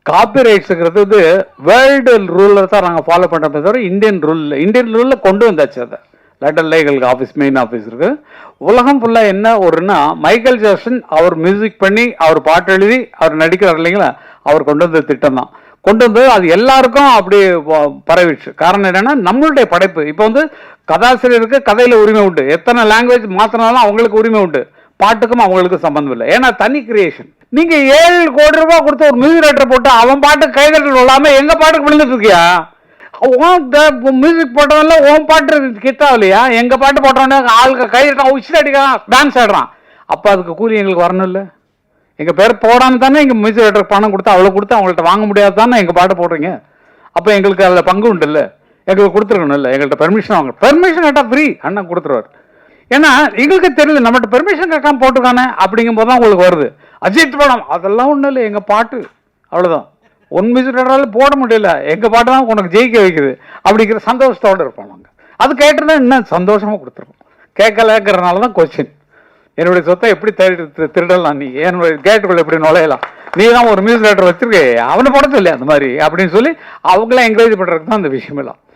Copy ரைட்ஸுங்கிறது வந்து world ரூலில் தான் நாங்கள் ஃபாலோ பண்ணுறோமே தவிர இந்தியன் ரூலில் கொண்டு வந்தாச்சு அதை. லண்டனில் எங்களுக்கு ஆஃபீஸ், மெயின் ஆஃபீஸ் இருக்குது. உலகம் ஃபுல்லாக என்ன ஒருன்னா, மைக்கேல் ஜாக்சன் அவர் மியூசிக் பண்ணி அவர் பாட்டு எழுதி அவர் நடிக்கிறார் இல்லைங்களா, அவர் கொண்டு வந்த திட்டம் தான். கொண்டு வந்து அது எல்லாருக்கும் அப்படி பரவிடுச்சு. காரணம் என்னென்னா, நம்மளுடைய படைப்பு. இப்போ வந்து கதாசிரியருக்கு கதையில் உரிமை உண்டு, எத்தனை லாங்குவேஜ் மாற்றினாலும் அவங்களுக்கு உரிமை உண்டு, பாட்டுக்கும் அவங்களுக்கு சம்மந்தம் இல்லை. ஏன்னா தனி கிரியேஷன். நீங்கள் 7 கோடி ரூபாய் கொடுத்து ஒரு மியூசிக் ரைட்டரை போட்டு அவன் பாட்டுக்கு கைதட்டல் விழாமல் எங்கள் பாட்டுக்கு விழுந்துட்டு இருக்கியா? மியூசிக் போட்டவன்ல உன் பாட்டு கிட்டா இல்லையா? எங்கள் பாட்டு போட்டவனே ஆளுக்கு கைதட்டான், உச்சில் அடிக்கிறான், டான்ஸ் ஆடுறான். அப்போ அதுக்கு கூலி எங்களுக்கு வரணும் இல்லை? எங்கள் பேர் போடாமல் தானே எங்கள் மியூசிக் ரைட்டருக்கு பணம் கொடுத்து அவ்வளோ கொடுத்து அவங்கள்ட்ட வாங்க முடியாது தானே எங்கள் பாட்டு போடுறீங்க. அப்போ எங்களுக்கு அதில் பங்கு உண்டு இல்லை? எங்களுக்கு கொடுத்துருக்கணும் இல்லை? எங்கள்கிட்ட பெர்மிஷன் வாங்க. பெர்மிஷன் கேட்டால் ஃப்ரீ அண்ணன் கொடுத்துருவார். ஏன்னா எங்களுக்கு தெரியல, நம்மகிட்ட பெர்மிஷன் கேட்காம போட்டுக்கானே அப்படிங்கும்போது தான் உங்களுக்கு வருது. அஜித் படம் அதெல்லாம் ஒன்றும் இல்லை, எங்கள் பாட்டு அவ்வளோதான். ஒன் மியூசிக் ரைட்டரால் போட முடியல, எங்கள் பாட்டு தான் உனக்கு ஜெயிக்க வைக்குது அப்படிங்கிற சந்தோஷத்தோடு இருப்போம் நாங்கள். அது கேட்டுருந்தா இன்னும் சந்தோஷமாக கொடுத்துருக்கோம். கேட்கலங்கிறனால தான் கொஸ்டின். என்னுடைய சொத்தை எப்படி திருடலாம், நீ என்னுடைய கேட்டுக்குள்ள எப்படி நுழையலாம், நீ தான் ஒரு மியூசிக் ரைட்டர் வச்சிருக்கே அவனை போட சொல்லி அந்த மாதிரி அப்படின்னு சொல்லி அவங்களாம் என்கரேஜ் பண்ணுறதுக்கு தான் அந்த விஷயமெல்லாம்.